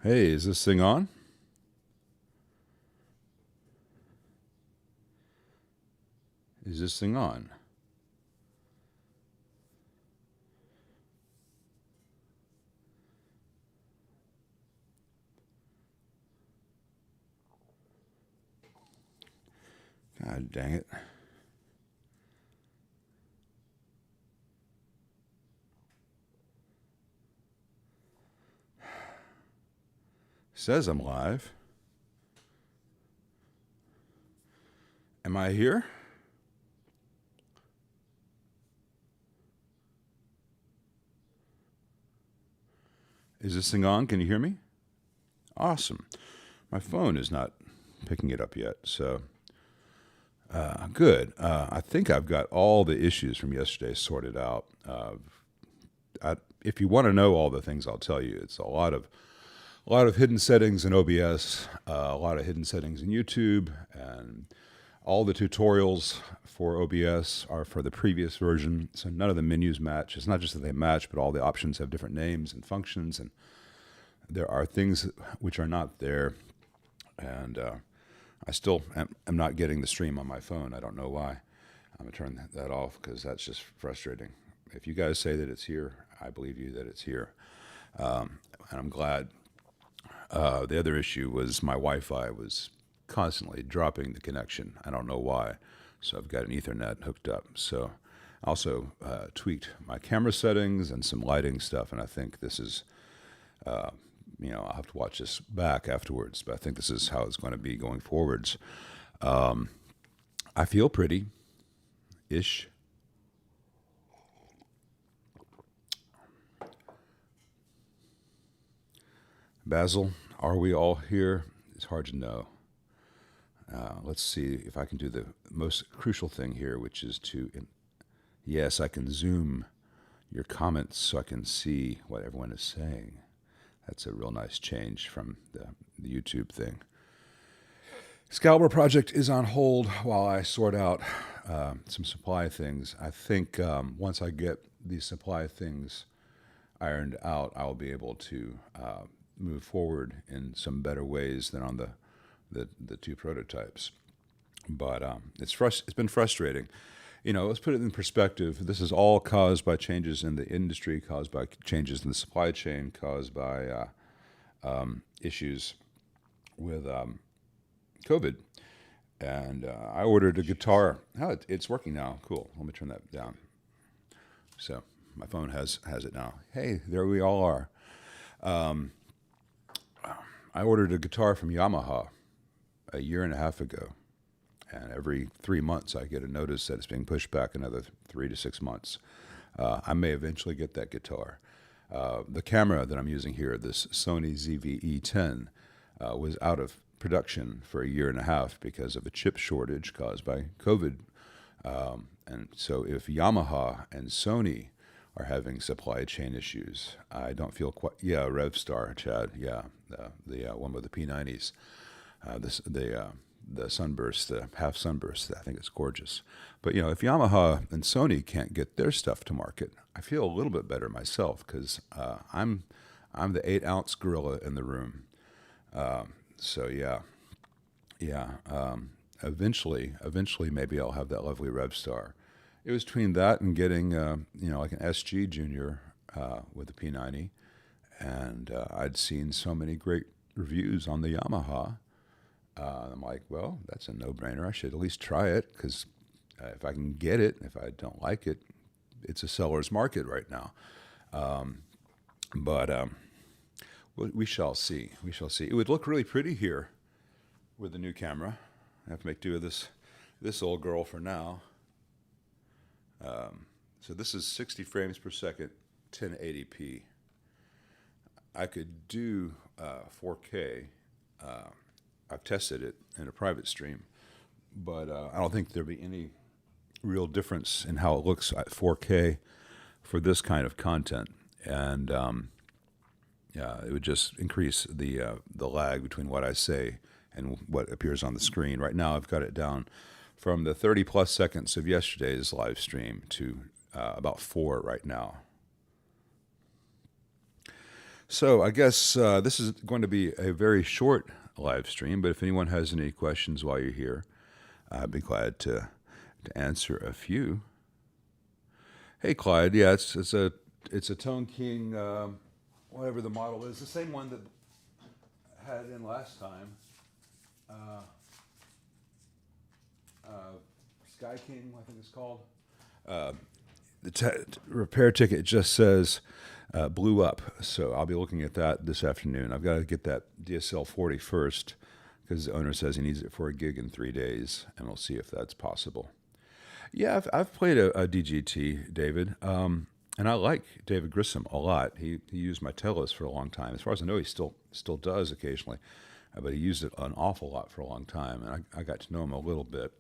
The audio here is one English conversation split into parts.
Hey, is this thing on? Is this thing on? God dang it. Says I'm live. Am I here? Is this thing on? Can you hear me? Awesome. My phone is not picking it up yet, so good. I think I've got all the issues from yesterday sorted out. If you want to know all the things I'll tell you, it's a lot of hidden settings in OBS, a lot of hidden settings in YouTube, and all the tutorials for OBS are for the previous version, so none of the menus match. It's not just that they match, but all the options have different names and functions, and there are things which are not there. And I still am not getting the stream on my phone. I don't know why. I'm going to turn that off because that's just frustrating. If you guys say that it's here, I believe you that it's here. And I'm glad. The other issue was my Wi-Fi was constantly dropping the connection. I don't know why. So I've got an Ethernet hooked up. So I also tweaked my camera settings and some lighting stuff. And I think this is, I'll have to watch this back afterwards. But I think this is how it's going to be going forwards. I feel pretty-ish. Basil, are we all here? It's hard to know. Let's see if I can do the most crucial thing here, which is yes, I can zoom your comments so I can see what everyone is saying. That's a real nice change from the YouTube thing. Excalibur project is on hold while I sort out some supply things. I think once I get these supply things ironed out, I'll be able to move forward in some better ways than on the two prototypes. But it's been frustrating. Let's put it in perspective. This is all caused by changes in the industry, caused by changes in the supply chain, caused by issues with COVID. And I ordered a guitar. Oh, it's working now. Cool. Let me turn that down. So my phone has it now. Hey, there we all are. I ordered a guitar from Yamaha a year and a half ago. And every 3 months, I get a notice that it's being pushed back another 3 to 6 months. I may eventually get that guitar. The camera that I'm using here, this Sony ZV-E10, was out of production for a year and a half because of a chip shortage caused by COVID. And so if Yamaha and Sony are having supply chain issues, I don't feel quite... Yeah, Revstar, Chad, yeah, the one with the P90s. The sunburst, the half sunburst, I think it's gorgeous. But if Yamaha and Sony can't get their stuff to market, I feel a little bit better myself because I'm the 8-ounce gorilla in the room. So yeah. Eventually, maybe I'll have that lovely Revstar. It was between that and getting like an SG Junior with the P90, and I'd seen so many great reviews on the Yamaha. I'm like, well, that's a no-brainer. I should at least try it because if I can get it, if I don't like it, it's a seller's market right now. But we shall see. We shall see. It would look really pretty here with the new camera. I have to make do with this old girl for now. So this is 60 frames per second, 1080p. I could do 4K. I've tested it in a private stream, but I don't think there'll be any real difference in how it looks at 4K for this kind of content. And it would just increase the lag between what I say and what appears on the screen. Right now, I've got it down from the 30 plus seconds of yesterday's live stream to about 4 right now. So I guess this is going to be a very short live stream, but if anyone has any questions while you're here, I'd be glad to answer a few. Hey, Clyde. Yeah, it's a Tone King, whatever the model is, the same one that had in last time. Uh, Sky King, I think it's called. Uh, the repair ticket just says blew up, so I'll be looking at that this afternoon. I've got to get that DSL 40 first because the owner says he needs it for a gig in 3 days, and we'll see if that's possible. Yeah, I've played a DGT, David, and I like David Grissom a lot. He used my Telos for a long time. As far as I know, he still does occasionally, but he used it an awful lot for a long time, and I got to know him a little bit.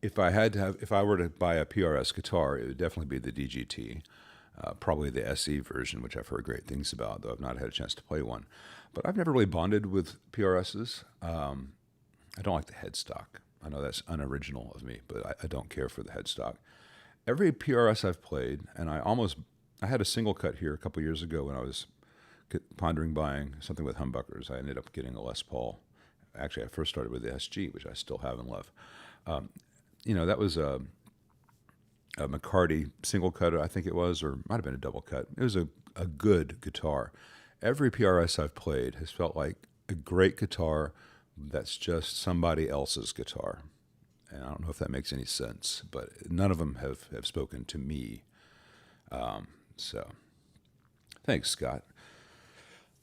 If I were to buy a PRS guitar, it would definitely be the DGT, probably the SE version, which I've heard great things about, though I've not had a chance to play one. But I've never really bonded with PRSs. I don't like the headstock. I know that's unoriginal of me, but I don't care for the headstock. Every PRS I've played, and I had a single cut here a couple years ago when I was pondering buying something with humbuckers. I ended up getting a Les Paul. Actually, I first started with the SG, which I still have and love. That was a McCarty single cut, I think it was, or might have been a double cut. It was a good guitar. Every PRS I've played has felt like a great guitar that's just somebody else's guitar. And I don't know if that makes any sense, but none of them have spoken to me. So thanks, Scott.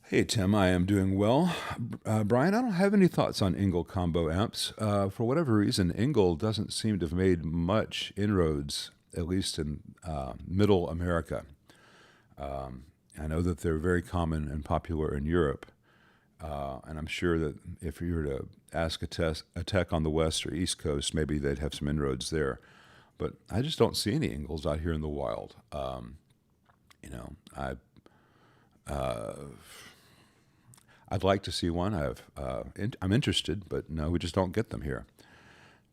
Hey, Tim, I am doing well. Brian, I don't have any thoughts on Engel combo amps. For whatever reason, Engel doesn't seem to have made much inroads, at least in middle America. I know that they're very common and popular in Europe. And I'm sure that if you were to ask a tech on the West or East Coast, maybe they'd have some inroads there. But I just don't see any Engels out here in the wild. I'd like to see one. I'm interested, but no, we just don't get them here.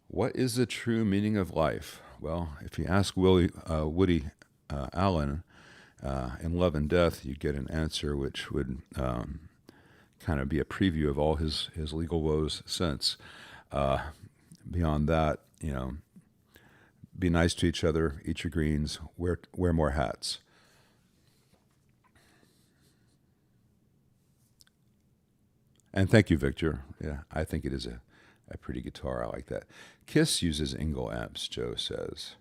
What is the true meaning of life? Well, if you ask Woody Allen in Love and Death, you'd get an answer which would kind of be a preview of all his legal woes since. Beyond that, be nice to each other, eat your greens, wear more hats. And thank you, Victor. Yeah, I think it is a pretty guitar. I like that. Kiss uses Engel amps, Joe says.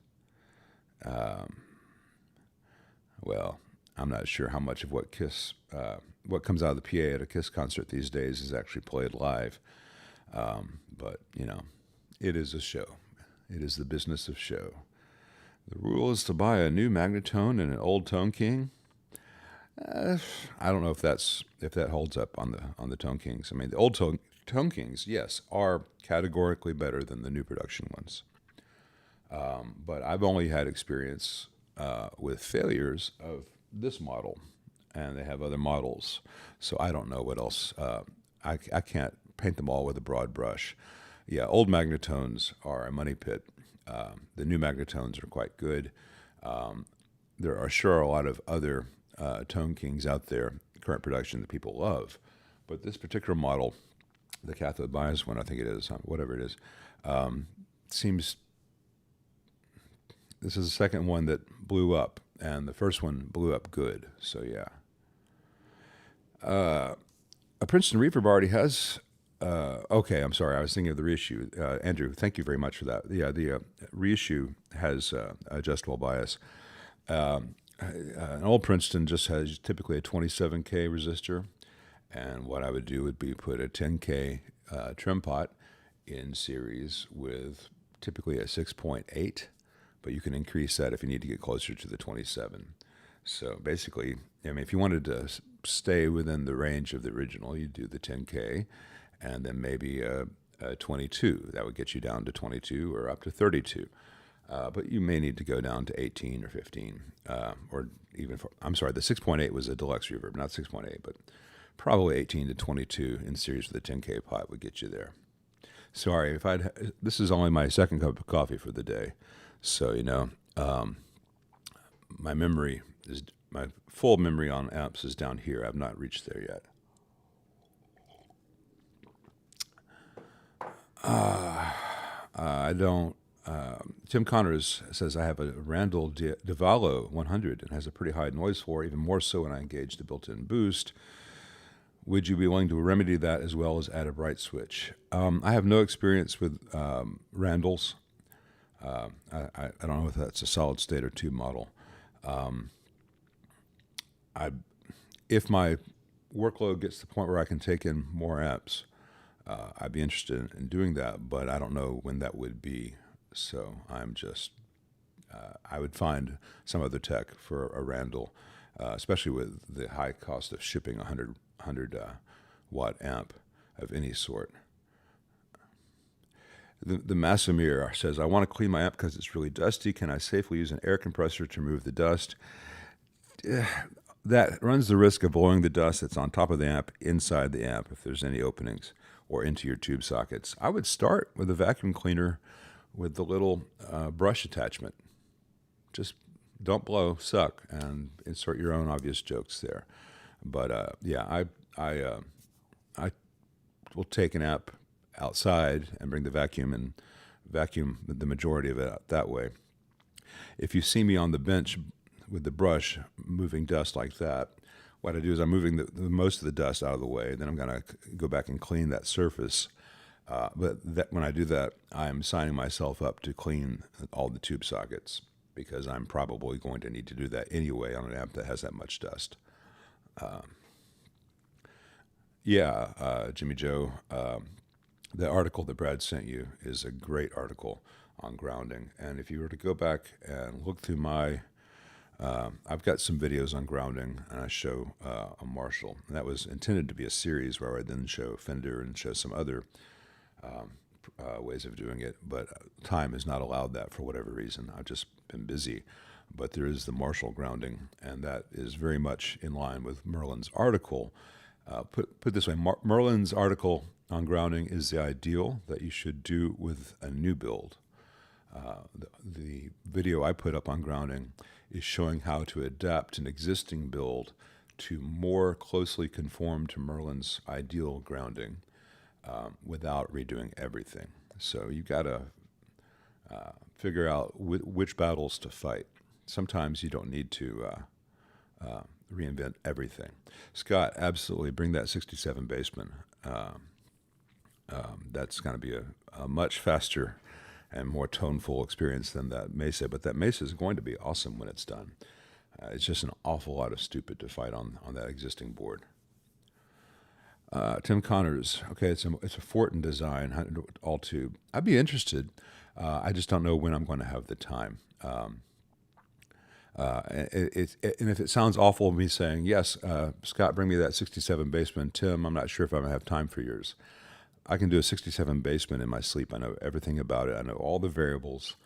Well, I'm not sure how much of what comes out of the PA at a Kiss concert these days is actually played live. But, it is a show. It is the business of show. The rule is to buy a new Magnetone and an old Tone King. I don't know if that holds up on the Tone Kings. I mean, the old Tone Kings, yes, are categorically better than the new production ones. But I've only had experience with failures of this model, and they have other models, so I don't know what else. I can't paint them all with a broad brush. Yeah, old Magnetones are a money pit. The new Magnetones are quite good. There are sure a lot of other Tone Kings out there, current production, that people love. But this particular model, the cathode bias one, I think it is, whatever it is, seems... This is the second one that blew up, and the first one blew up good, so yeah. A Princeton reverb already has... okay, I'm sorry, I was thinking of the reissue. Andrew, thank you very much for that. Yeah, the reissue has adjustable bias. An old Princeton just has typically a 27K resistor, and what I would do would be put a 10K trim pot in series with typically a 6.8, but you can increase that if you need to get closer to the 27. So basically, if you wanted to stay within the range of the original, you'd do the 10K, and then maybe a 22. That would get you down to 22 or up to 32. But you may need to go down to 18 or 15, or even, I'm sorry, the 6.8 was a deluxe reverb, not 6.8, but probably 18 to 22 in series with a 10K pot would get you there. Sorry, this is only my second cup of coffee for the day, so, my memory is my full memory on amps is down here. I've not reached there yet. I don't. Tim Connors says I have a Randall Devalo 100 and has a pretty high noise floor, even more so when I engage the built-in boost. Would you be willing to remedy that as well as add a bright switch? I have no experience with Randalls. I don't know if that's a solid state or tube model. If my workload gets to the point where I can take in more amps, I'd be interested in doing that, but I don't know when that would be. So I'm just, I would find some other tech for a Randall, especially with the high cost of shipping a 100 watt amp of any sort. The Massimir says, I want to clean my amp because it's really dusty. Can I safely use an air compressor to remove the dust? That runs the risk of blowing the dust that's on top of the amp inside the amp if there's any openings or into your tube sockets. I would start with a vacuum cleaner with the little brush attachment. Just don't blow, suck, and insert your own obvious jokes there. But yeah, I will take an amp outside and bring the vacuum and vacuum the majority of it out that way. If you see me on the bench with the brush moving dust like that, what I do is I'm moving the most of the dust out of the way. Then I'm going to go back and clean that surface. But when I do that, I'm signing myself up to clean all the tube sockets because I'm probably going to need to do that anyway on an amp that has that much dust. Jimmy Joe, the article that Brad sent you is a great article on grounding. And if you were to go back and look through my, I've got some videos on grounding, and I show a Marshall. And that was intended to be a series where I then show Fender and show some other ways of doing it. But time has not allowed that for whatever reason. I've just been busy. But there is the Marshall grounding, and that is very much in line with Merlin's article. Put this way, Merlin's article on grounding is the ideal that you should do with a new build. The video I put up on grounding is showing how to adapt an existing build to more closely conform to Merlin's ideal grounding without redoing everything. So you've got to figure out which battles to fight. Sometimes you don't need to reinvent everything. Scott, absolutely bring that 67 Bassman. That's going to be a much faster and more toneful experience than that Mesa, but that Mesa is going to be awesome when it's done. It's just an awful lot of stupid to fight on that existing board. Tim Connors, okay, it's a Fortin design, all tube. I'd be interested. I just don't know when I'm going to have the time. And if it sounds awful, me saying, yes, Scott, bring me that 67 Bassman. Tim, I'm not sure if I'm going to have time for yours. I can do a 67 Bassman in my sleep. I know everything about it. I know all the variables.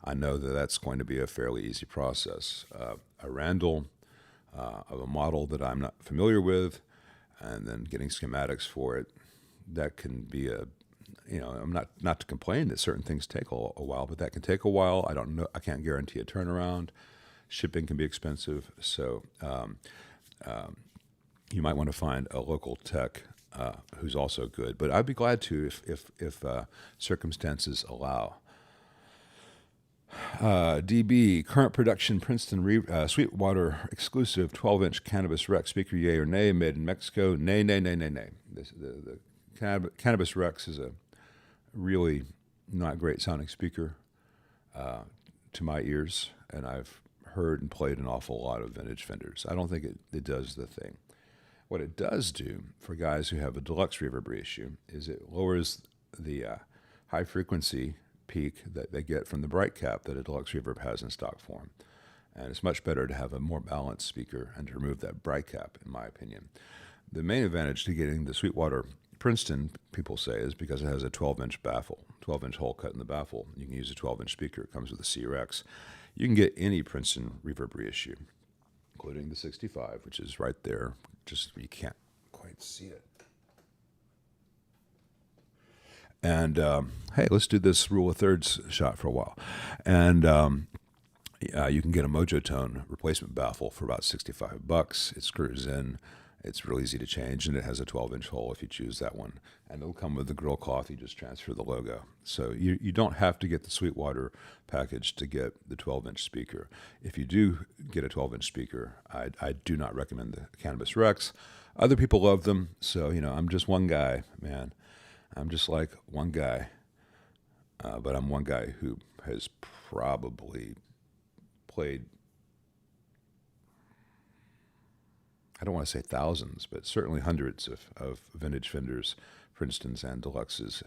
I know that that's going to be a fairly easy process. A Randall of a model that I'm not familiar with, and then getting schematics for it, that can be I'm not to complain that certain things take a while, but that can take a while. I don't know. I can't guarantee a turnaround. Shipping can be expensive, so you might want to find a local tech who's also good. But I'd be glad to if circumstances allow. DB, current production Princeton Sweetwater exclusive 12-inch Cannabis Rex speaker, yay or nay, made in Mexico. Nay. The Cannabis Rex is a really not great sounding speaker to my ears, and I've heard and played an awful lot of vintage Fenders. I don't think it does the thing. What it does do for guys who have a deluxe reverb reissue is it lowers the high frequency peak that they get from the bright cap that a deluxe reverb has in stock form. And it's much better to have a more balanced speaker and to remove that bright cap, in my opinion. The main advantage to getting the Sweetwater Princeton, people say, is because it has a 12-inch baffle, 12-inch hole cut in the baffle. You can use a 12-inch speaker. It comes with a C-Rex. You can get any Princeton reverb reissue, including the 65, which is right there. Just you can't quite see it. And hey, let's do this rule of thirds shot for a while. And You can get a Mojotone replacement baffle for about $65. It screws in. It's real easy to change, and it has a 12-inch hole if you choose that one. And it'll come with the grill cloth. You just transfer the logo. So you don't have to get the Sweetwater package to get the 12-inch speaker. If you do get a 12-inch speaker, I do not recommend the Cannabis Rex. Other people love them, so, I'm just one guy, man. I'm just like one guy. But I'm one guy who has probably played, I don't want to say thousands, but certainly hundreds of vintage Fenders, Princetons, and Deluxes.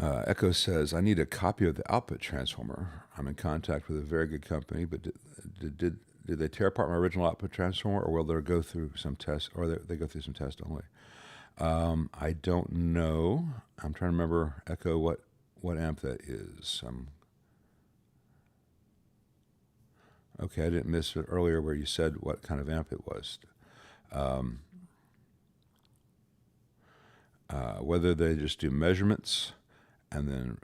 Echo says, I need a copy of the output transformer. I'm in contact with a very good company, but did they tear apart my original output transformer, or will they go through some tests, or they go through some tests only? I don't know. I'm trying to remember, Echo, what amp that is. Okay, I didn't miss it earlier where you said what kind of amp it was. Whether they just do measurements and then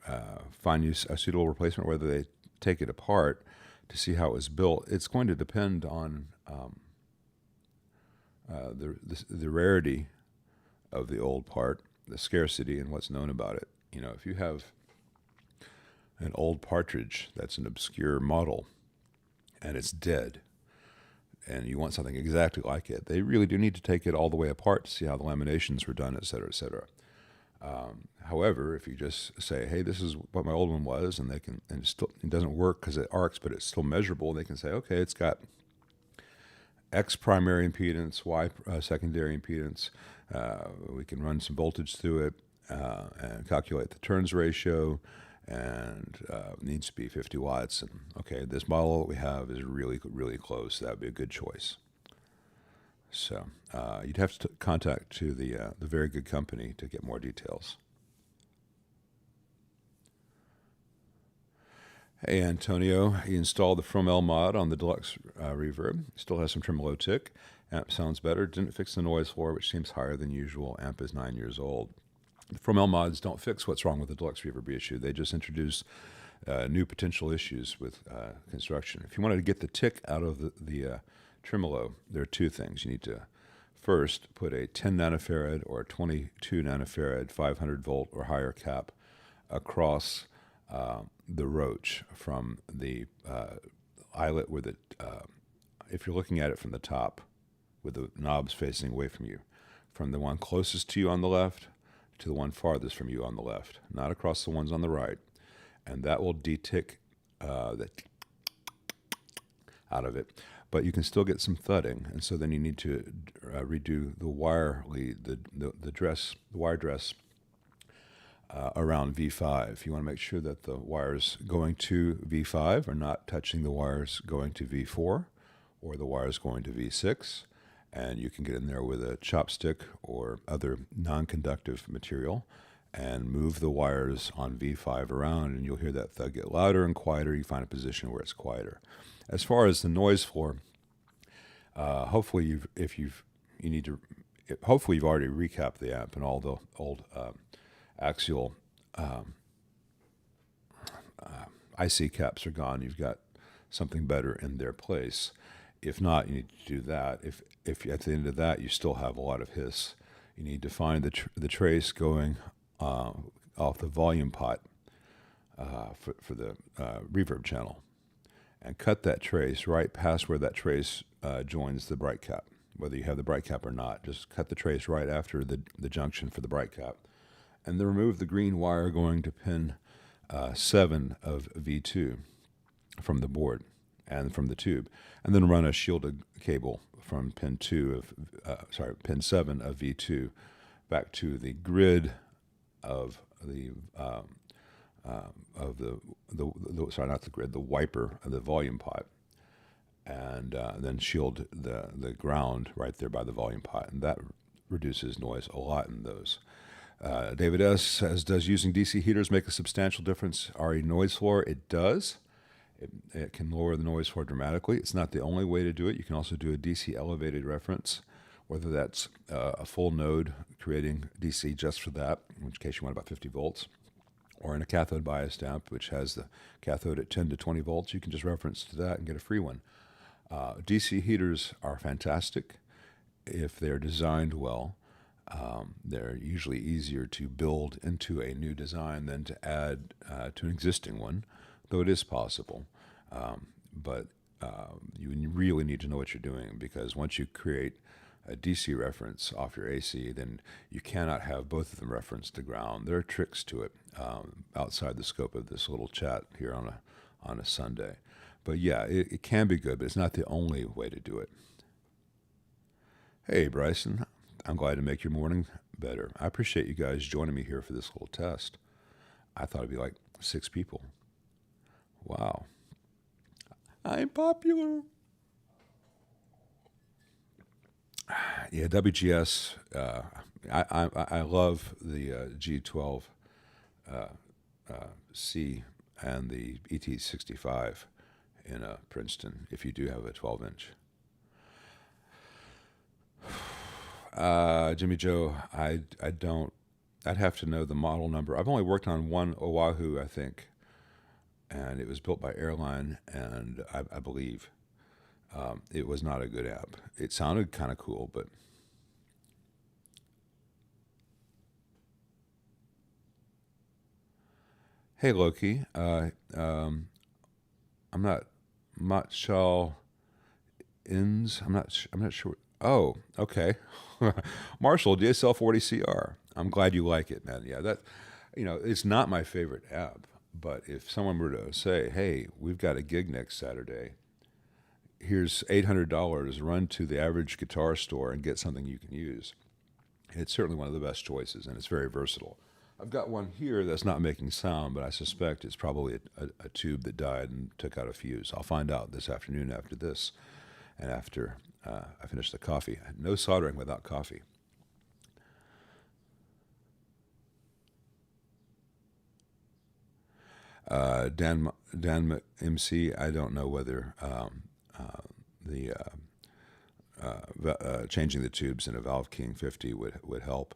find you a suitable replacement, whether they take it apart to see how it was built, it's going to depend on the rarity of the old part, the scarcity, and what's known about it. If you have an old partridge that's an obscure model and it's dead, and you want something exactly like it, they really do need to take it all the way apart to see how the laminations were done, et cetera, et cetera. However, if you just say, hey, this is what my old one was, and it doesn't work because it arcs, but it's still measurable, they can say, okay, it's got X primary impedance, Y secondary impedance. We can run some voltage through it and calculate the turns ratio, and needs to be 50 watts. And okay, this model that we have is really, really close. That would be a good choice. So you'd have to contact to the very good company to get more details. Hey, Antonio, he installed the Fromel mod on the Deluxe Reverb. Still has some tremolo tick. Amp sounds better. Didn't fix the noise floor, which seems higher than usual. Amp is 9 years old. The Fromel mods don't fix what's wrong with the Deluxe Reverb issue. They just introduce new potential issues with construction. If you wanted to get the tick out of the tremolo, there are two things. You need to first put a 10 nanofarad or 22 nanofarad 500 volt or higher cap across the roach from the eyelet where if you're looking at it from the top with the knobs facing away from you, from the one closest to you on the left to the one farthest from you on the left, not across the ones on the right. And that will de-tick the out of it. But you can still get some thudding, and so then you need to redo the wire lead, the wire dress around V5. You want to make sure that the wires going to V5 are not touching the wires going to V4 or the wires going to V6. And you can get in there with a chopstick or other non-conductive material and move the wires on V5 around, and you'll hear that thud get louder and quieter. You find a position where it's quieter. As far as the noise floor, hopefully you've already recapped the amp and all the old axial IC caps are gone. You've got something better in their place. If not, you need to do that. If at the end of that you still have a lot of hiss, you need to find the trace going off the volume pot for the reverb channel, and cut that trace right past where that trace joins the bright cap. Whether you have the bright cap or not, just cut the trace right after the junction for the bright cap, and then remove the green wire going to pin 7 of V2 from the board and from the tube, and then run a shielded cable from pin 7 of V2 back to the grid of the the wiper of the volume pot, and then shield the ground right there by the volume pot, and that reduces noise a lot in those. David S. says, does using DC heaters make a substantial difference? RE noise floor, it does. It can lower the noise floor dramatically. It's not the only way to do it. You can also do a DC elevated reference, whether that's a full node creating DC just for that, in which case you want about 50 volts, or in a cathode biased amp, which has the cathode at 10 to 20 volts, you can just reference to that and get a free one. DC heaters are fantastic if they're designed well. They're usually easier to build into a new design than to add to an existing one, though it is possible. But you really need to know what you're doing, because once you create a DC reference off your AC, then you cannot have both of them referenced to ground. There are tricks to it outside the scope of this little chat here on a Sunday. But yeah, it can be good, but it's not the only way to do it. Hey, Bryson, I'm glad to make your morning better. I appreciate you guys joining me here for this little test. I thought it'd be like 6 people. Wow. I'm popular. Yeah, WGS. I love the G12 C and the ET65 in Princeton, if you do have a 12-inch. Jimmy Joe, I don't. I'd have to know the model number. I've only worked on one Oahu, I think, and it was built by Airline, and I believe it was not a good amp. It sounded kind of cool, but hey, Loki, I'm not Matchal Inns. I'm not sure. Oh, okay. Marshall DSL 40CR. I'm glad you like it, man. Yeah, it's not my favorite app, but if someone were to say, "Hey, we've got a gig next Saturday. Here's $800. Run to the average guitar store and get something you can use," it's certainly one of the best choices, and it's very versatile. I've got one here that's not making sound, but I suspect it's probably a tube that died and took out a fuse. I'll find out this afternoon after this, and after I finish the coffee. No soldering without coffee. Dan MC, I don't know whether changing the tubes in a Valve King 50 would help.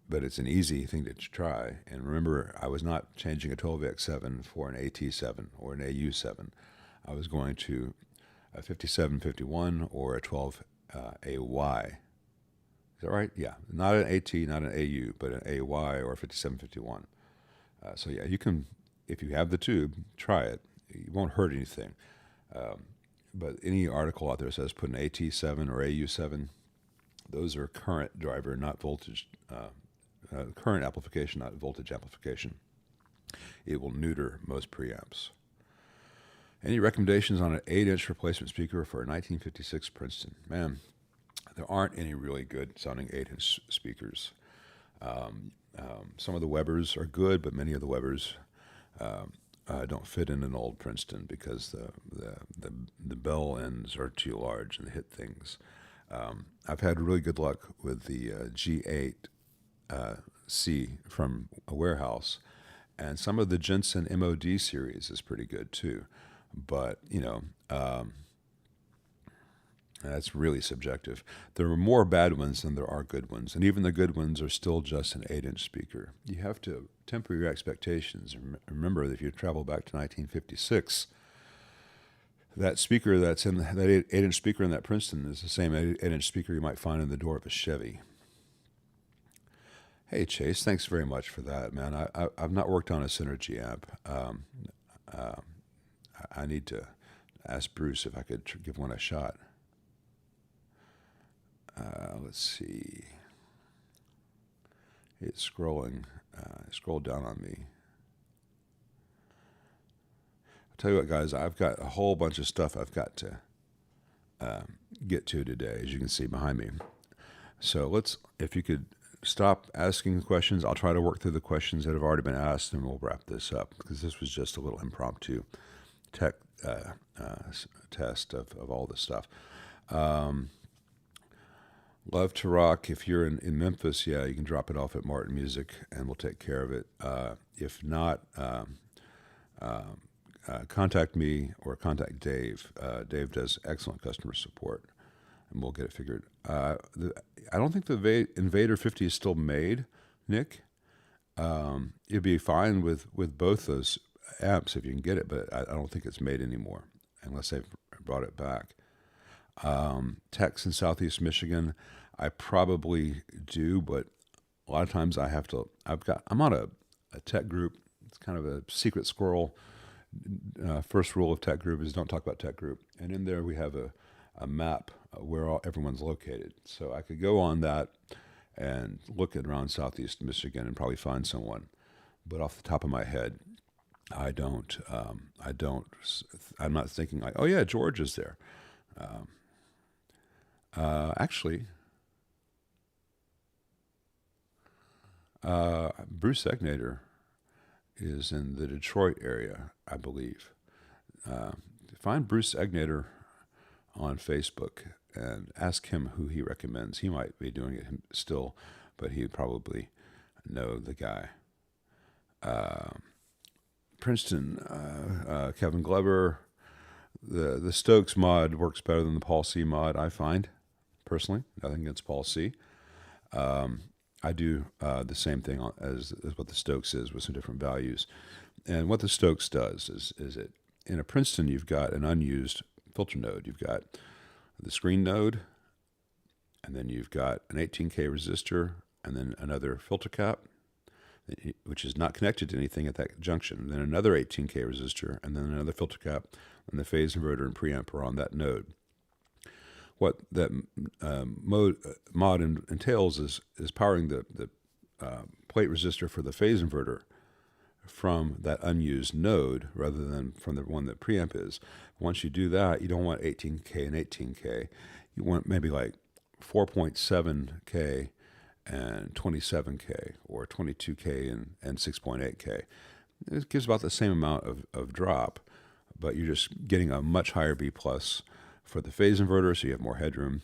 But it's an easy thing to try. And remember, I was not changing a 12X7 for an AT7 or an AU7. I was going to a 5751 or a 12AY. Is that right? Yeah. Not an AT, not an AU, but an AY or a 5751. So yeah, you can, if you have the tube, try it. It won't hurt anything. But any article out there says put an AT7 or AU7, those are current driver, not voltage. Current amplification, not voltage amplification. It will neuter most preamps. Any recommendations on an 8-inch replacement speaker for a 1956 Princeton? Man, there aren't any really good sounding 8-inch speakers. Some of the Webers are good, but many of the Webers don't fit in an old Princeton because the bell ends are too large and they hit things. I've had really good luck with the G8 C from a Warehouse, and some of the Jensen MOD series is pretty good too. But that's really subjective. There are more bad ones than there are good ones, and even the good ones are still just an 8-inch speaker. You have to temper your expectations. Remember that if you travel back to 1956, that speaker that's in that 8-inch speaker in that Princeton is the same 8-inch speaker you might find in the door of a Chevy. Hey, Chase, thanks very much for that, man. I've not worked on a Synergy amp. I need to ask Bruce if I could give one a shot. Let's see. It's scrolling. Scroll down on me. I'll tell you what, guys, I've got a whole bunch of stuff I've got to get to today, as you can see behind me. So if you could stop asking questions, I'll try to work through the questions that have already been asked, and we'll wrap this up, because this was just a little impromptu tech test of all this stuff. Love to Rock, if you're in Memphis, yeah, you can drop it off at Martin Music, and we'll take care of it. If not, contact me or contact Dave. Dave does excellent customer support. and we'll get it figured. I don't think the Invader 50 is still made, Nick. It'd be fine with both those amps if you can get it, but I don't think it's made anymore unless they've brought it back. Techs in Southeast Michigan, I probably do, but a lot of times I'm on a tech group. It's kind of a secret squirrel. First rule of tech group is don't talk about tech group. And in there we have a map where everyone's located. So I could go on that and look at around Southeast Michigan and probably find someone. But off the top of my head, I don't. I'm not thinking like, oh yeah, George is there. Actually, Bruce Egnator is in the Detroit area, I believe. Find Bruce Egnator on Facebook and ask him who he recommends. He might be doing it still, but he'd probably know the guy. Princeton, Kevin Glover. The Stokes mod works better than the Paul C mod, I find, personally. Nothing against Paul C. I do the same thing as what the Stokes is with some different values. And what the Stokes does is it, in a Princeton, you've got an unused filter node. You've got the screen node, and then you've got an 18K resistor, and then another filter cap, which is not connected to anything at that junction. And then another 18K resistor, and then another filter cap, and the phase inverter and preamp are on that node. What that mod entails is powering the plate resistor for the phase inverter from that unused node rather than from the one that preamp is. Once you do that, you don't want 18K and 18K. You want maybe like 4.7K and 27K or 22K and 6.8K. It gives about the same amount of drop, but you're just getting a much higher B plus for the phase inverter, so you have more headroom.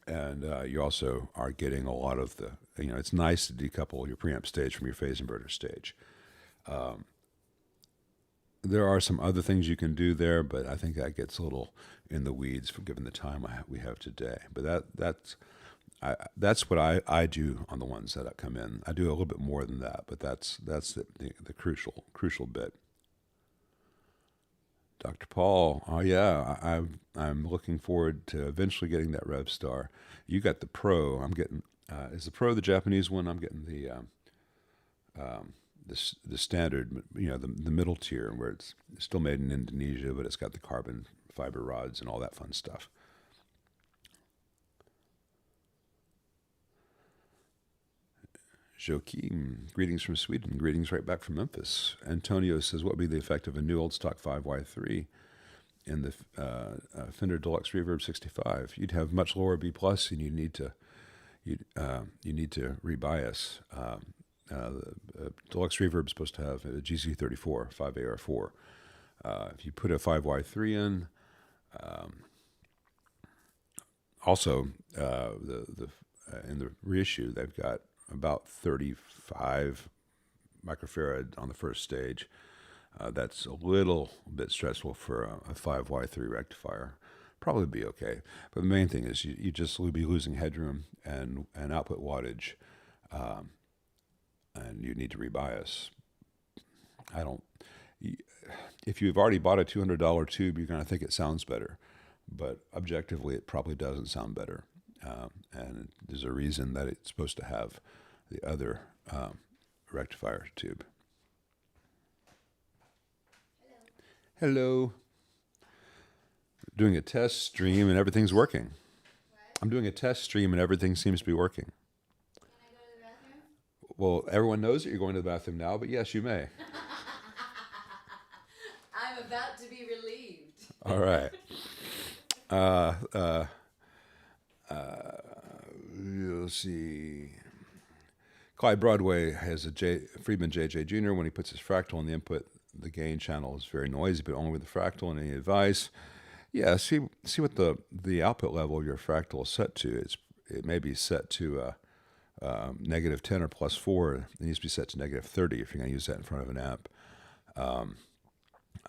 And you also are getting a lot of it's nice to decouple your preamp stage from your phase inverter stage. There are some other things you can do there, but I think that gets a little in the weeds given the time we have today. But that's what I do on the ones that come in. I do a little bit more than that, but that's the crucial bit. Dr. Paul, oh yeah, I'm looking forward to eventually getting that Rev Star. You got the Pro. I'm getting is the Pro the Japanese one? I'm getting the standard, the middle tier, where it's still made in Indonesia, but it's got the carbon fiber rods and all that fun stuff. Joaquin, greetings from Sweden. Greetings right back from Memphis. Antonio says, what would be the effect of a new old stock 5Y3 in the Fender Deluxe Reverb 65? You'd have much lower B plus, and you need to rebias. The Deluxe Reverb is supposed to have a GC34 5AR4. If you put a 5Y3 in, also in the reissue they've got about 35 microfarad on the first stage. That's a little bit stressful for a 5Y3 rectifier. Probably be okay. But the main thing is you just will be losing headroom and output wattage, and you need to rebias. If you've already bought a $200 tube, you're going to think it sounds better. But objectively, it probably doesn't sound better. And there's a reason that it's supposed to have the other rectifier tube. Hello. Doing a test stream and everything's working. What? I'm doing a test stream and everything seems to be working. Can I go to the bathroom? Well, everyone knows that you're going to the bathroom now, but yes, you may. I'm about to be relieved. All right. You'll see. Clyde Broadway has a Friedman JJ Jr. When he puts his fractal in the input, the gain channel is very noisy, but only with the fractal. And any advice? Yeah, see what the output level of your fractal is set to. It may be set to negative 10 or plus 4. It needs to be set to negative 30 if you're going to use that in front of an amp.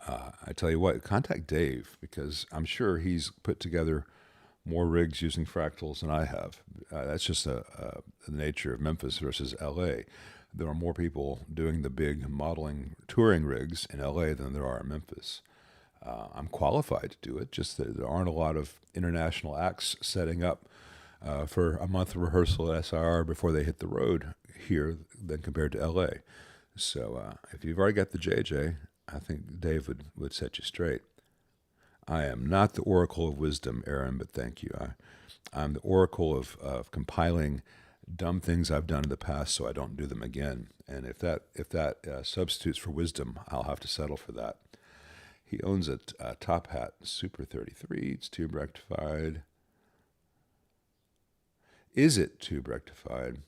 I tell you what, contact Dave, because I'm sure he's put together more rigs using fractals than I have. That's just the nature of Memphis versus LA. There are more people doing the big modeling touring rigs in LA than there are in Memphis. I'm qualified to do it, just that there aren't a lot of international acts setting up for a month of rehearsal at SIR before they hit the road here than compared to LA. So if you've already got the JJ, I think Dave would set you straight. I am not the oracle of wisdom, Aaron, but thank you. I'm the oracle of compiling dumb things I've done in the past so I don't do them again. And if that substitutes for wisdom, I'll have to settle for that. He owns a Top Hat Super 33. It's tube rectified. Is it tube rectified?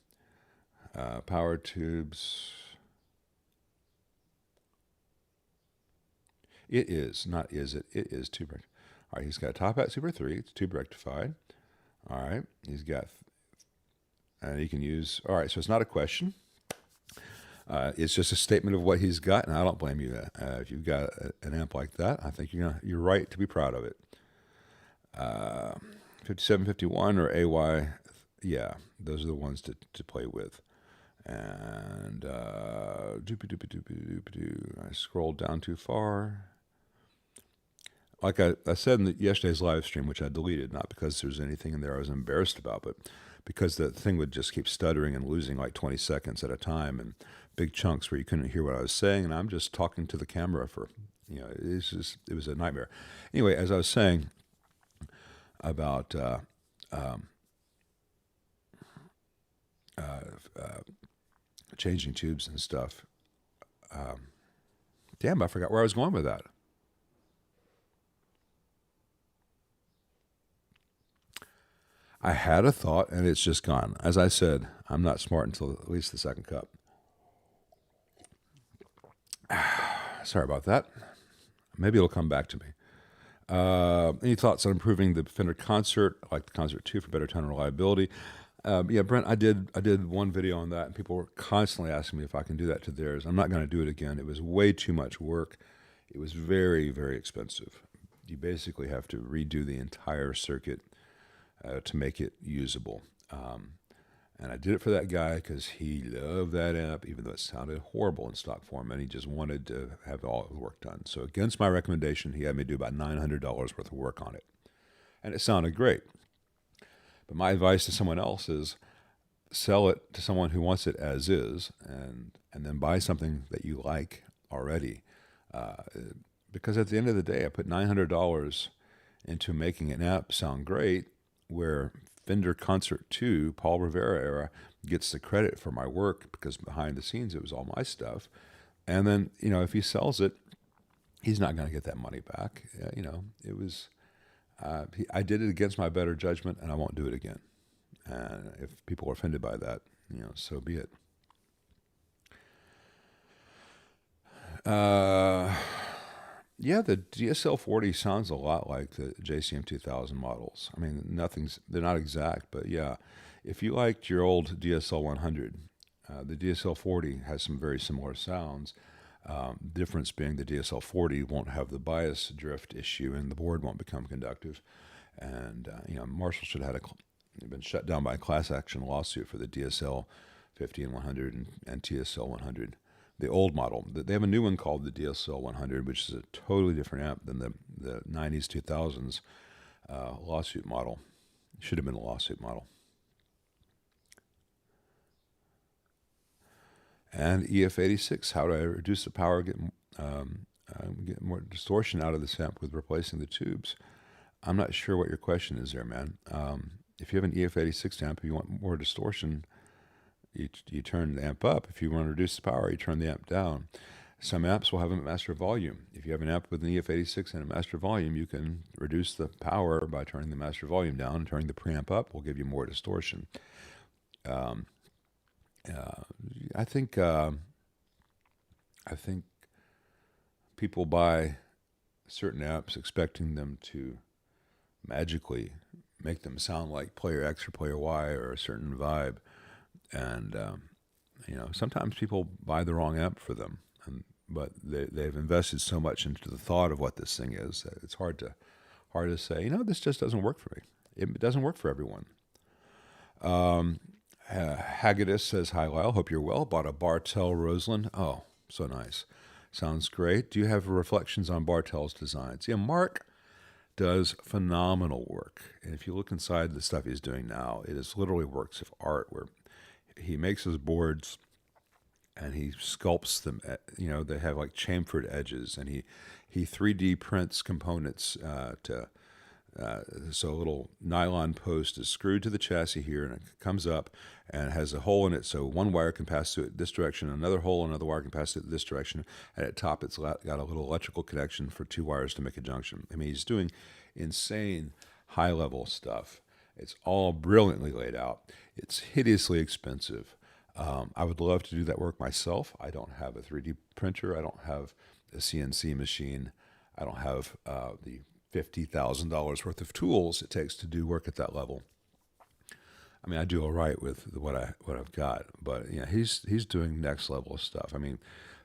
Power tubes. It is, not is it. It is tube rectified. All right, he's got a Top Hat Super 3. It's tube rectified. All right, he's got, and he can use, all right, so it's not a question. It's just a statement of what he's got, and I don't blame you. If you've got an amp like that, I think you're right to be proud of it. 5751 or AY, yeah, those are the ones to play with. And I scrolled down too far. Like I said in yesterday's live stream, which I deleted, not because there's anything in there I was embarrassed about, but because the thing would just keep stuttering and losing like 20 seconds at a time and big chunks where you couldn't hear what I was saying, and I'm just talking to the camera for, it was a nightmare. Anyway, as I was saying about changing tubes and stuff, damn, I forgot where I was going with that. I had a thought, and it's just gone. As I said, I'm not smart until at least the second cup. Sorry about that. Maybe it'll come back to me. Any thoughts on improving the Fender Concert, like the Concert 2, for better tone and reliability? Yeah, Brent, I did one video on that, and people were constantly asking me if I can do that to theirs. I'm not going to do it again. It was way too much work. It was very, very expensive. You basically have to redo the entire circuit to make it usable. And I did it for that guy because he loved that amp, even though it sounded horrible in stock form, and he just wanted to have all the work done. So against my recommendation, he had me do about $900 worth of work on it. And it sounded great. But my advice to someone else is sell it to someone who wants it as is, and then buy something that you like already. Because at the end of the day, I put $900 into making an amp sound great, where Fender Concert 2, Paul Rivera era, gets the credit for my work because behind the scenes it was all my stuff. And then, if he sells it, he's not going to get that money back. It was, I did it against my better judgment, and I won't do it again. And if people are offended by that, so be it. Yeah, the DSL-40 sounds a lot like the JCM 2000 models. I mean, they're not exact, but yeah. If you liked your old DSL-100, the DSL-40 has some very similar sounds. Difference being the DSL-40 won't have the bias drift issue, and the board won't become conductive. And, Marshall should have been shut down by a class action lawsuit for the DSL-50 and 100 and TSL-100. The old model. They have a new one called the DSL 100, which is a totally different amp than the 90s, 2000s lawsuit model. Should have been a lawsuit model. And EF86, how do I reduce the power, get more distortion out of this amp with replacing the tubes? I'm not sure what your question is there, man. If you have an EF86 amp, you want more distortion, you turn the amp up. If you want to reduce the power, you turn the amp down. Some amps will have a master volume. If you have an amp with an EF86 and a master volume, you can reduce the power by turning the master volume down. Turning the preamp up will give you more distortion. I think people buy certain amps expecting them to magically make them sound like player X or player Y or a certain vibe. And, sometimes people buy the wrong amp for them, but they've invested so much into the thought of what this thing is that it's hard to say, this just doesn't work for me. It doesn't work for everyone. Haggadis says, hi, Lyle. Hope you're well. Bought a Bartel Roseland. Oh, so nice. Sounds great. Do you have reflections on Bartel's designs? Yeah, Mark does phenomenal work. And if you look inside the stuff he's doing now, it is literally works of art where he makes his boards and he sculpts them. They have like chamfered edges, and he 3D prints components so a little nylon post is screwed to the chassis here, and it comes up and has a hole in it, so one wire can pass through it this direction, another hole, another wire can pass through it this direction, and at top it's got a little electrical connection for two wires to make a junction. I mean, he's doing insane high-level stuff. It's all brilliantly laid out. It's hideously expensive. I would love to do that work myself. I don't have a 3D printer. I don't have a CNC machine. I don't have the $50,000 worth of tools it takes to do work at that level. I mean, I do all right with what I've got, but yeah, he's doing next level stuff. I mean,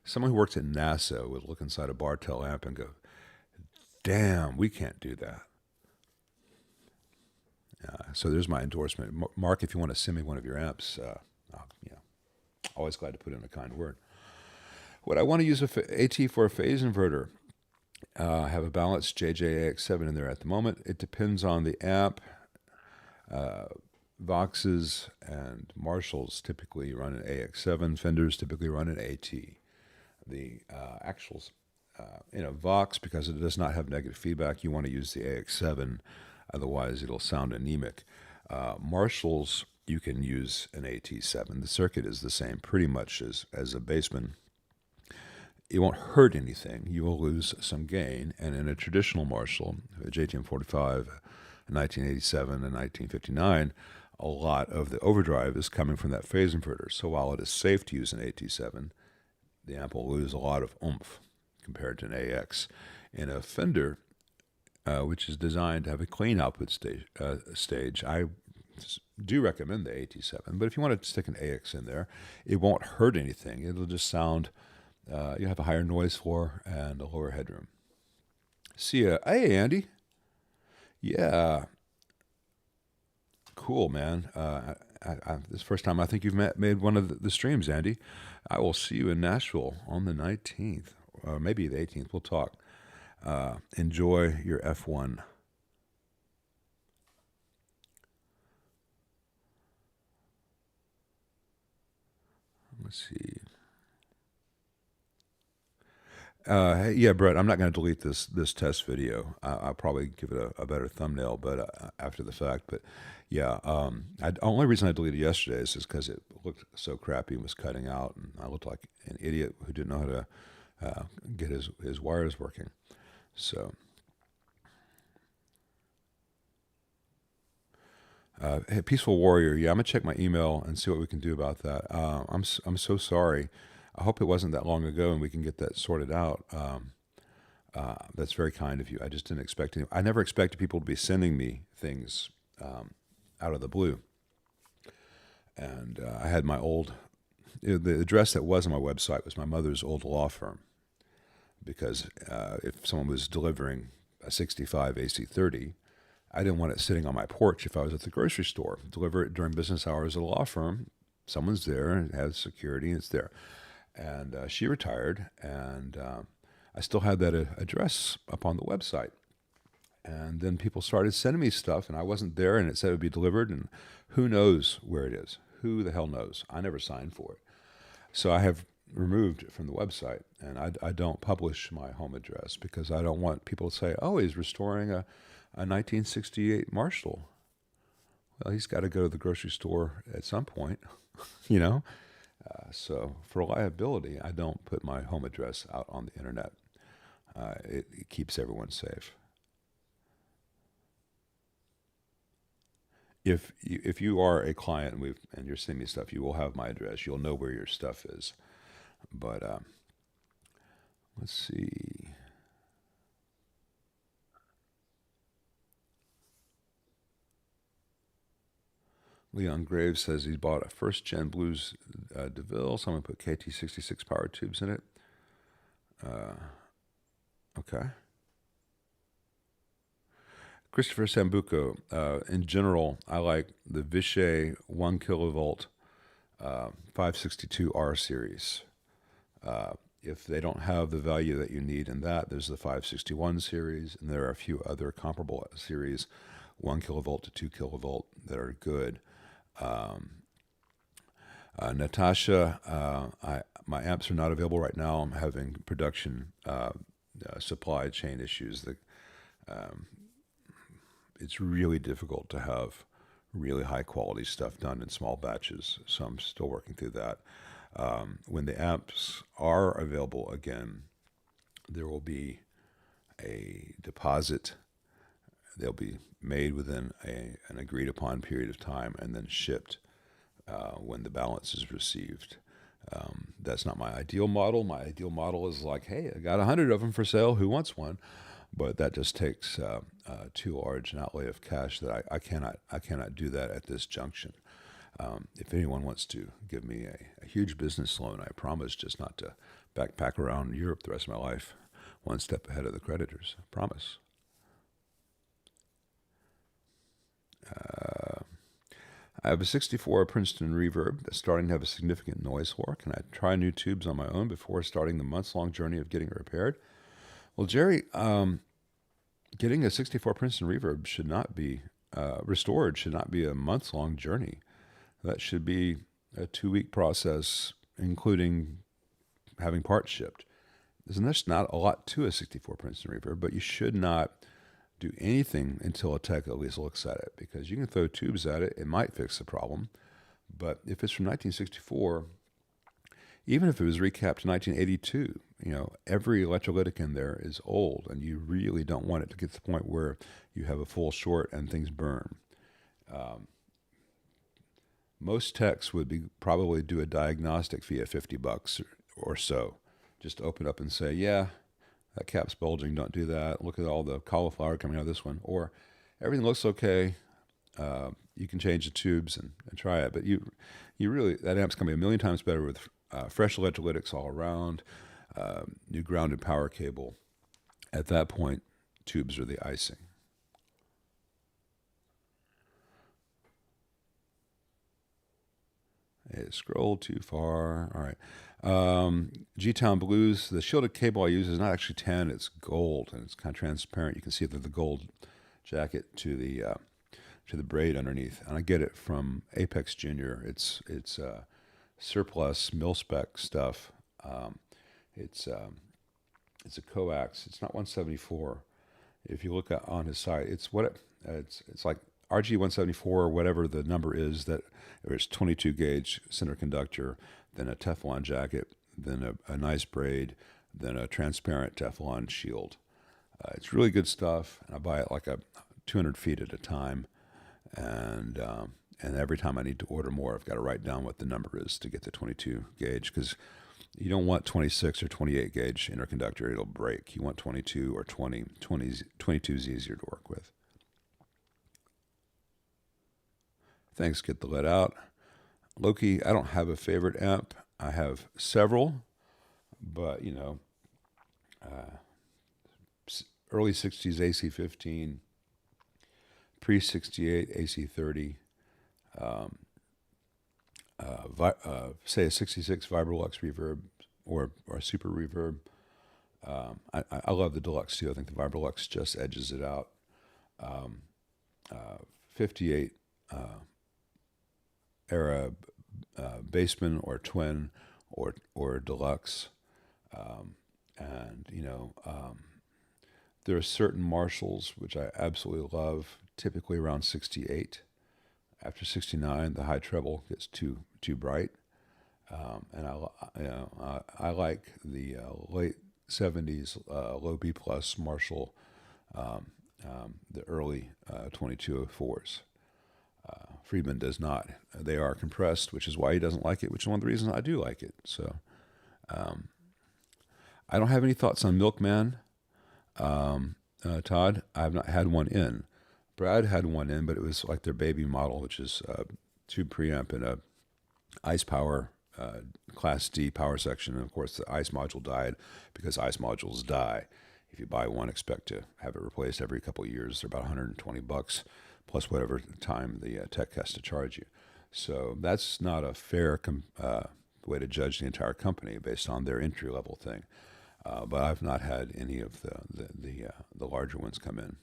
someone who works at NASA would look inside a Bartel amp and go, "Damn, we can't do that." So there's my endorsement, Mark. If you want to send me one of your amps, always glad to put in a kind word. Would I want to use a AT for a phase inverter? I have a balanced JJ-AX7 in there at the moment. It depends on the amp. Voxes and Marshalls typically run an AX7. Fenders typically run an AT. The actuals, Vox, because it does not have negative feedback, you want to use the AX7. Otherwise, it'll sound anemic. Marshalls, you can use an AT7. The circuit is the same pretty much as a Bassman. It won't hurt anything. You will lose some gain. And in a traditional Marshall, a JTM45, 1987 and 1959, a lot of the overdrive is coming from that phase inverter. So while it is safe to use an AT7, the amp will lose a lot of oomph compared to an AX. In a Fender, which is designed to have a clean output stage, I do recommend the AT7. But if you want to stick an AX in there, it won't hurt anything. It'll just sound... you have a higher noise floor and a lower headroom. See ya. Hey, Andy. Yeah. Cool, man. This is the first time I think you've made one of the streams, Andy. I will see you in Nashville on the 19th, or maybe the 18th. We'll talk. Enjoy your F1. Let's see. Hey, yeah, Brett, I'm not going to delete this test video. I'll probably give it a better thumbnail, but after the fact. But yeah, the only reason I deleted yesterday is because it looked so crappy and was cutting out, and I looked like an idiot who didn't know how to get his wires working. So, hey, Peaceful Warrior, yeah, I'm gonna check my email and see what we can do about that. I'm so sorry. I hope it wasn't that long ago and we can get that sorted out. That's very kind of you. I just didn't expect it. I never expected people to be sending me things out of the blue. And I had my the address that was on my website was my mother's old law firm. Because if someone was delivering a 65 AC30, I didn't want it sitting on my porch if I was at the grocery store. Deliver it during business hours at a law firm. Someone's there and it has security and it's there. And she retired, and I still had that address up on the website. And then people started sending me stuff, and I wasn't there, and it said it would be delivered, and who knows where it is? Who the hell knows? I never signed for it. So I have removed it from the website, and I don't publish my home address because I don't want people to say, oh, he's restoring a 1968 Marshall. Well, he's got to go to the grocery store at some point, you know? So for reliability, I don't put my home address out on the internet. It keeps everyone safe. If you are a client and you're sending me stuff, you will have my address. You'll know where your stuff is. But let's see. Leon Graves says he bought a first-gen Blues DeVille. Someone put KT66 power tubes in it. Okay. Christopher Sambuco. In general, I like the Vishay 1 kilovolt 562R series. If they don't have the value that you need in that, there's the 561 series, and there are a few other comparable series, 1 kilovolt to 2 kilovolt, that are good. Natasha, my amps are not available right now. I'm having production supply chain issues. It's really difficult to have really high quality stuff done in small batches, so I'm still working through that. When the amps are available again, there will be a deposit. They'll be made within an agreed upon period of time and then shipped when the balance is received. That's not my ideal model. My ideal model is like, hey, I got 100 of them for sale. Who wants one? But that just takes too large an outlay of cash that I cannot do that at this junction. If anyone wants to give me a huge business loan, I promise just not to backpack around Europe the rest of my life, one step ahead of the creditors. I promise. I have a 64 Princeton Reverb that's starting to have a significant noise floor. Can I try new tubes on my own before starting the months-long journey of getting it repaired? Well, Jerry, getting a 64 Princeton Reverb should not be restored, should not be a months-long journey. That should be a 2-week process, including having parts shipped. There's not a lot to a 64 Princeton Reverb, but you should not do anything until a tech at least looks at it, because you can throw tubes at it, it might fix the problem. But if it's from 1964, even if it was recapped in 1982, every electrolytic in there is old, and you really don't want it to get to the point where you have a full short and things burn. Most techs would probably do a diagnostic fee of $50 or so. Just open up and say, yeah, that cap's bulging, don't do that. Look at all the cauliflower coming out of this one. Or everything looks okay. You can change the tubes and try it. But you really, that amp's going to be a million times better with fresh electrolytics all around, new grounded power cable. At that point, tubes are the icing. It scrolled too far. All right. G-Town Blues. The shielded cable I use is not actually tan. It's gold, and it's kind of transparent. You can see the gold jacket to the braid underneath. And I get it from Apex Junior. It's surplus mil-spec stuff. It's a coax. It's not 174. If you look on his site, it's like RG 174 or whatever the number is, that there's 22 gauge center conductor, then a Teflon jacket, then a nice braid, then a transparent Teflon shield. It's really good stuff, and I buy it like 200 feet at a time, and every time I need to order more, I've got to write down what the number is to get the 22 gauge, because you don't want 26 or 28 gauge interconductor. It'll break. You want 22 or 20. 22 is easier to work with. Thanks, get the lead out. Loki, I don't have a favorite amp. I have several, but early 60s AC15, pre-68 AC30, say a 66 Vibrolux reverb or a super reverb. I love the Deluxe too. I think the Vibrolux just edges it out. 58 era Bassman or Twin or Deluxe, and there are certain Marshalls which I absolutely love. Typically around 68. After 69, the high treble gets too bright, and I like the late 70s low B plus Marshall, the early 2204s. Friedman does not. They are compressed, which is why he doesn't like it, which is one of the reasons I do like it. So I don't have any thoughts on Milkman. Todd, I have not had one in. Brad had one in, but it was like their baby model, which is tube preamp and a ICE power, Class D power section. And of course, the ICE module died because ICE modules die. If you buy one, expect to have it replaced every couple of years. They're about $120 plus whatever time the tech has to charge you. So that's not a fair way to judge the entire company based on their entry level thing. But I've not had any of the larger ones come in.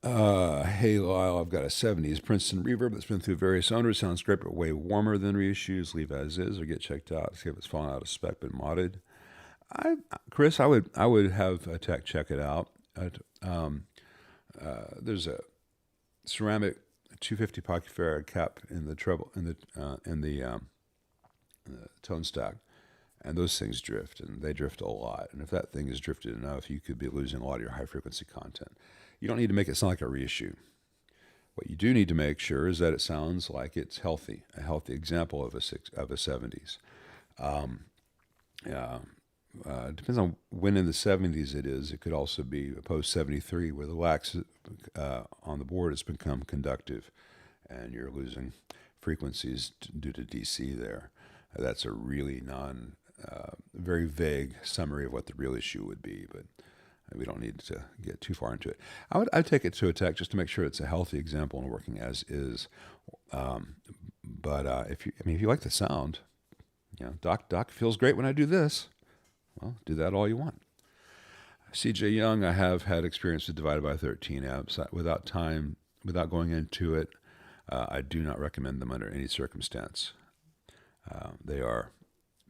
Hey Lyle, I've got a 70s Princeton reverb that's been through various owners. Sounds great, but way warmer than reissues. Leave as is or get checked out. See if it's fallen out of spec but modded. Chris, I would have a tech check it out. There's a ceramic 250 pocket farad cap in the treble in the tone stack, and those things drift, and they drift a lot. And if that thing is drifted enough, you could be losing a lot of your high frequency content. You don't need to make it sound like a reissue. What you do need to make sure is that it sounds like it's healthy, a healthy example of a 70s. Depends on when in the 70s it is. It could also be post 73 where the wax on the board has become conductive and you're losing frequencies due to DC there. That's a really very vague summary of what the real issue would be, but we don't need to get too far into it. I'd take it to a tech just to make sure it's a healthy example and working as is. But if you like the sound, Doc feels great when I do this. Well, do that all you want. CJ Young, I have had experience with divided by 13 amps. Without going into it, I do not recommend them under any circumstance. They are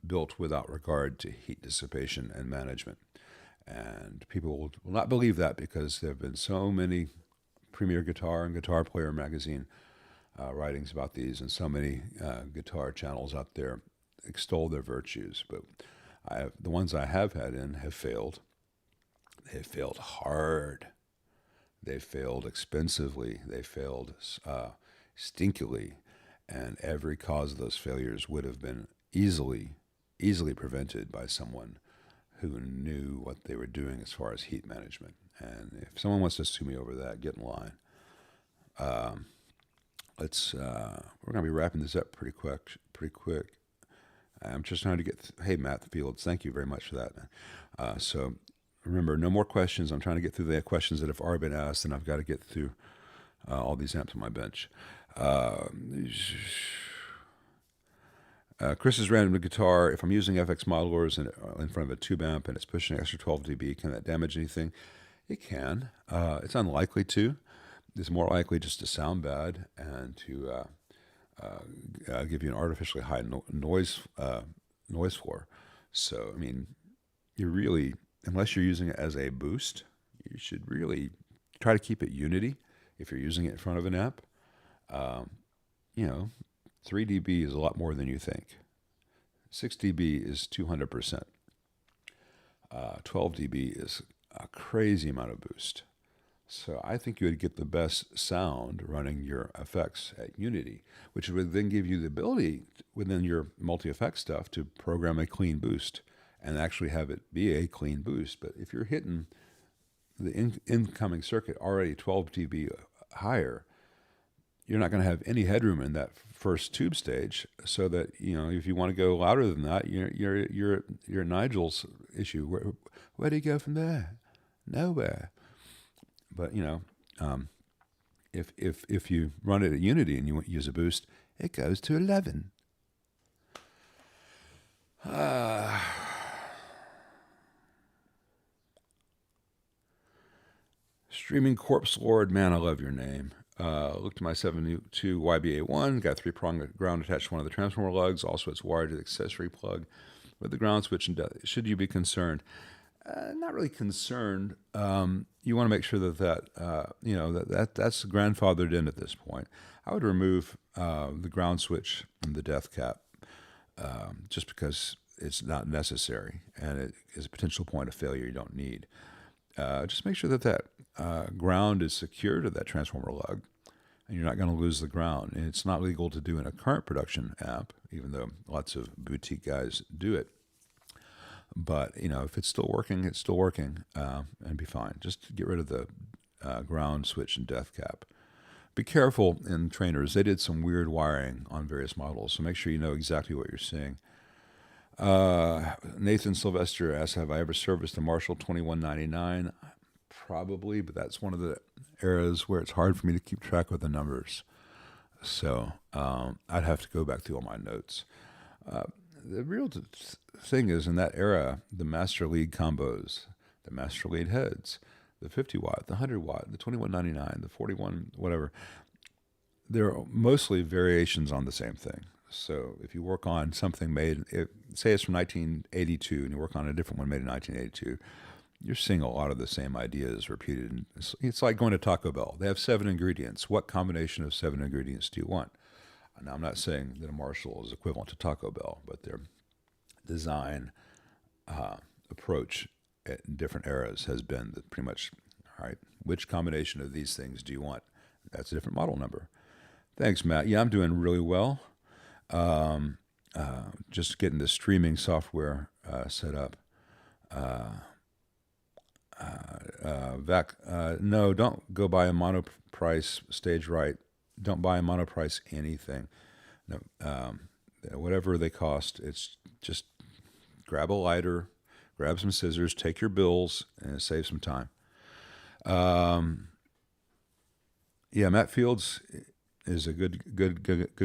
built without regard to heat dissipation and management. And people will not believe that because there have been so many Premier Guitar and Guitar Player magazine writings about these, and so many guitar channels out there extol their virtues. But the ones I have had in have failed. They've failed hard. They failed expensively. They failed stinkily. And every cause of those failures would have been easily prevented by someone who knew what they were doing as far as heat management. And if someone wants to sue me over that, get in line. We're going to be wrapping this up pretty quick. I'm just trying to get, hey, Matt Fields, thank you very much for that, man. So remember, no more questions. I'm trying to get through the questions that have already been asked, and I've got to get through all these amps on my bench. Chris's random guitar, if I'm using FX modelers in front of a tube amp and it's pushing an extra 12 dB, can that damage anything? It can. It's unlikely to. It's more likely just to sound bad and to give you an artificially high noise floor. So, you really, unless you're using it as a boost, you should really try to keep it unity if you're using it in front of an amp. 3 dB is a lot more than you think. 6 dB is 200%. 12 dB is a crazy amount of boost. So I think you would get the best sound running your effects at unity, which would then give you the ability within your multi-effect stuff to program a clean boost and actually have it be a clean boost. But if you're hitting the incoming circuit already 12 dB higher, you're not going to have any headroom in that first tube stage, so that if you want to go louder than that, you're Nigel's issue. Where do you go from there? Nowhere. But if you run it at unity and you want to use a boost, it goes to 11. Streaming Corpse Lord, man, I love your name. Looked at my 72 YBA1, got a 3-prong ground attached to one of the transformer lugs. Also, it's wired to the accessory plug with the ground switch. And should you be concerned? Not really concerned. You want to make sure that's grandfathered in at this point. I would remove the ground switch and the death cap just because it's not necessary and it is a potential point of failure you don't need. Just make sure that ground is secure to that transformer lug, and you're not going to lose the ground. And it's not legal to do in a current production amp, even though lots of boutique guys do it. But if it's still working, it's still working, and be fine. Just get rid of the ground switch and death cap. Be careful in trainers. They did some weird wiring on various models, so make sure you know exactly what you're seeing. Nathan Sylvester asks, have I ever serviced a Marshall 2199? Probably, but that's one of the eras where it's hard for me to keep track of the numbers. So I'd have to go back through all my notes. The real thing is, in that era, the master lead combos, the master lead heads, the 50 watt, the 100 watt, the 2199, the 41, whatever, they're mostly variations on the same thing. So if you work on something made, say it's from 1982, and you work on a different one made in 1982, you're seeing a lot of the same ideas repeated. It's like going to Taco Bell. They have 7 ingredients. What combination of 7 ingredients do you want? Now, I'm not saying that a Marshall is equivalent to Taco Bell, but their design approach at different eras has been that pretty much, all right, which combination of these things do you want? That's a different model number. Thanks, Matt. Yeah, I'm doing really well. Just getting the streaming software set up. No, don't go buy a monoprice stage right. Don't buy a monoprice anything. No, whatever they cost, it's just grab a lighter, grab some scissors, take your bills, and save some time. Yeah, Matt Fields is a good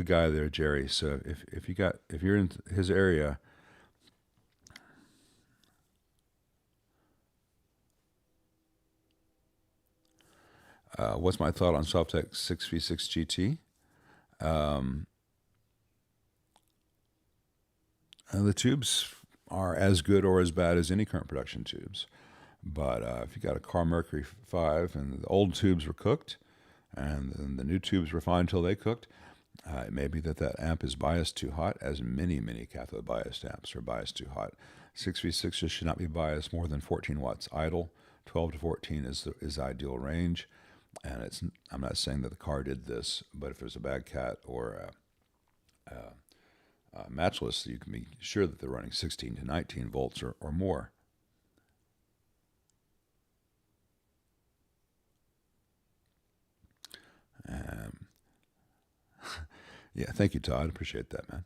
guy there, Jerry. So if you're in his area. What's my thought on Softex 6v6 GT? The tubes are as good or as bad as any current production tubes. But if you got a Car Mercury 5 and the old tubes were cooked and then the new tubes were fine until they cooked, it may be that amp is biased too hot, as many cathode biased amps are biased too hot. 6v6s should not be biased more than 14 watts idle. 12 to 14 is the ideal range. And I'm not saying that the car did this, but if there's a bad cat or a matchless, you can be sure that they're running 16 to 19 volts or more. Yeah, thank you, Todd. Appreciate that, man.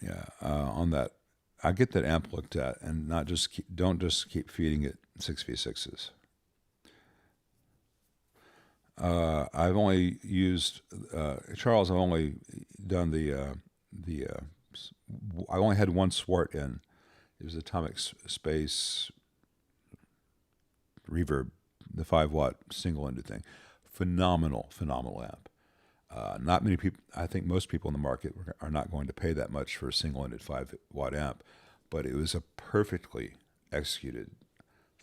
Yeah, on that, I get that amp looked at, and don't just keep feeding it 6v6s. I've only used Charles. I've only done I only had one Swart in. It was Atomic Space Reverb, the 5-watt single-ended thing. Phenomenal amp. Not many people, I think most people in the market are not going to pay that much for a single-ended 5-watt amp, but it was a perfectly executed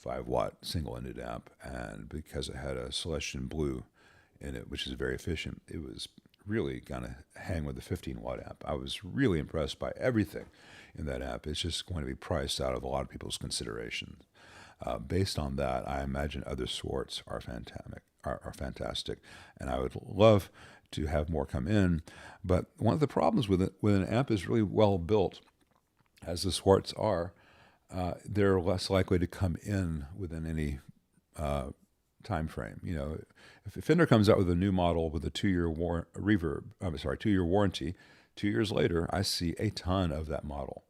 5-watt single-ended amp, and because it had a Celestian Blue in it, which is very efficient, it was really going to hang with the 15-watt amp. I was really impressed by everything in that amp. It's just going to be priced out of a lot of people's consideration. Based on that, I imagine other Swarts are fantastic, and I would love to have more come in. But one of the problems with an amp is really well built, as the Swarts are, they're less likely to come in within any time frame. You know, if Fender comes out with a new model with a 2-year warranty, 2 years later, I see a ton of that model.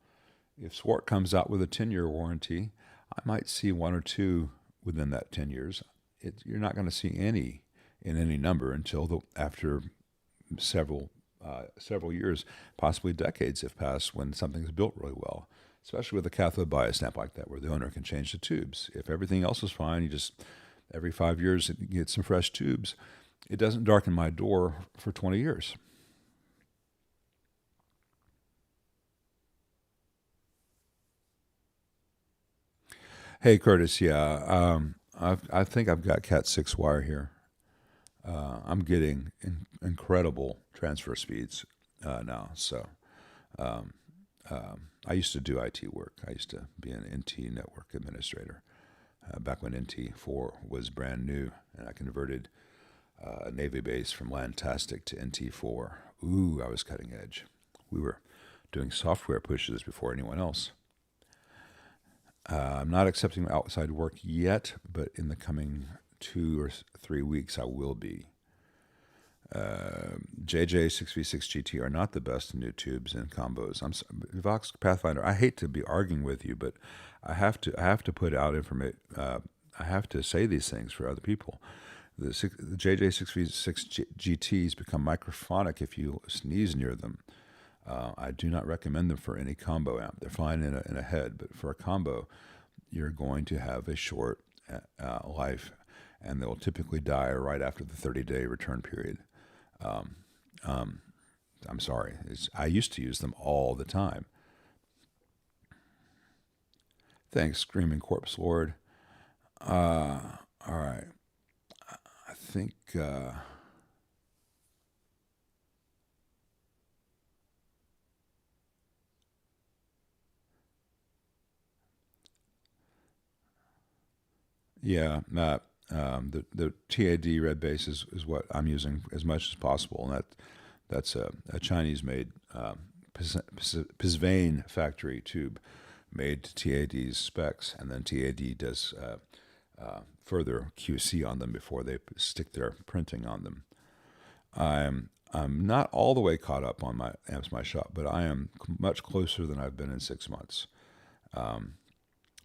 If Swart comes out with a 10-year warranty, I might see 1 or 2 within that 10 years. You're not going to see any in any number until after several years, possibly decades have passed, when something's built really well, especially with a cathode bias amp like that, where the owner can change the tubes. If everything else is fine, you just, every 5 years, you get some fresh tubes. It doesn't darken my door for 20 years. Hey, Curtis, yeah, I think I've got Cat 6 wire here. I'm getting incredible transfer speeds now. So I used to do IT work. I used to be an NT network administrator back when NT4 was brand new, and I converted a Navy base from Lantastic to NT4. Ooh, I was cutting edge. We were doing software pushes before anyone else. I'm not accepting outside work yet, but in the coming 2 or 3 weeks, I will be. JJ 6v6 GT are not the best in new tubes and combos. Vox Pathfinder. I hate to be arguing with you, but I have to put out information. I have to say these things for other people. The JJ 6v6 GTs become microphonic if you sneeze near them. I do not recommend them for any combo amp. They're fine in a head, but for a combo, you're going to have a short life, and they'll typically die right after the 30-day return period. I'm sorry. I used to use them all the time. Thanks, Screaming Corpse Lord. All right. I think... yeah, Matt. The TAD red base is what I'm using as much as possible, and that's a Chinese-made Pisvane factory tube made to TAD's specs, and then TAD does further QC on them before they stick their printing on them. I'm not all the way caught up on my amps my shop, but I am much closer than I've been in 6 months.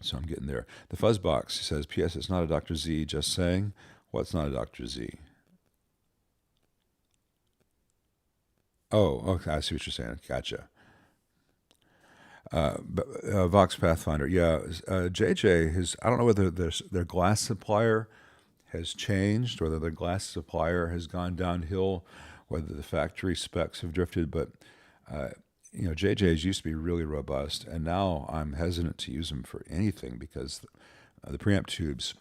So I'm getting there. The Fuzzbox says, P.S. It's not a Dr. Z, just saying. What's not a Dr. Z? Oh, okay, I see what you're saying. Gotcha. Vox Pathfinder, yeah. JJ, I don't know whether their glass supplier has changed, whether their glass supplier has gone downhill, whether the factory specs have drifted, but JJ's used to be really robust, and now I'm hesitant to use them for anything because the preamp tubes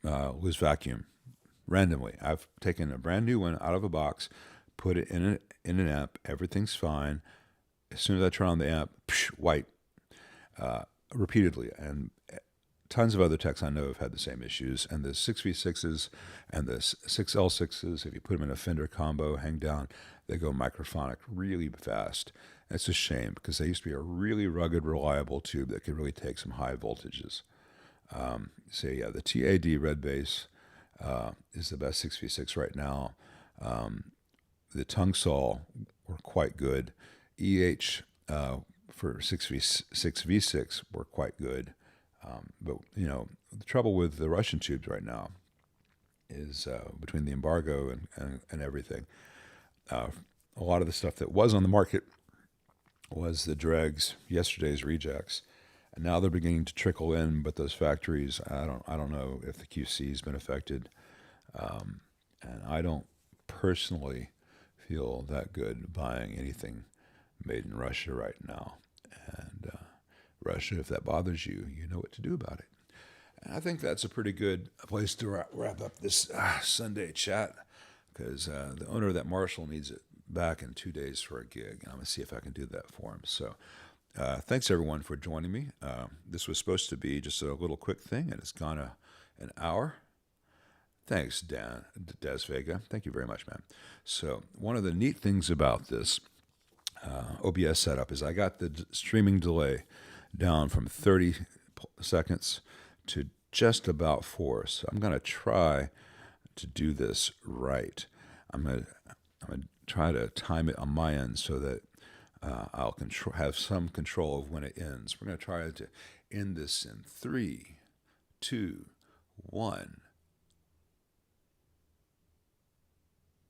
lose vacuum randomly. I've taken a brand new one out of a box, put it in an amp, everything's fine. As soon as I turn on the amp, white, repeatedly. And tons of other techs I know have had the same issues. And the 6v6s and the 6L6s, if you put them in a Fender combo, hang down, they go microphonic really fast. It's a shame because they used to be a really rugged, reliable tube that could really take some high voltages. So yeah, the TAD red bass is the best 6v6 right now. The tongue saw were quite good. EH for 6v6 were quite good. But the trouble with the Russian tubes right now is between the embargo and everything. A lot of the stuff that was on the market was the dregs, yesterday's rejects, and now they're beginning to trickle in. But those factories, I don't know if the QC has been affected, and I don't personally feel that good buying anything made in Russia right now. And Russia, if that bothers you, you know what to do about it. And I think that's a pretty good place to wrap up this Sunday chat, because the owner of that Marshall needs it back in 2 days for a gig, and I'm going to see if I can do that for him. So thanks, everyone, for joining me. This was supposed to be just a little quick thing, and it's gone an hour. Thanks, Des Vega. Thank you very much, man. So one of the neat things about this OBS setup is I got the streaming delay down from 30 seconds to just about 4. So I'm going to try to do this right. I'm going to try to time it on my end so that I'll have some control of when it ends. We're going to try to end this in 3, 2, 1.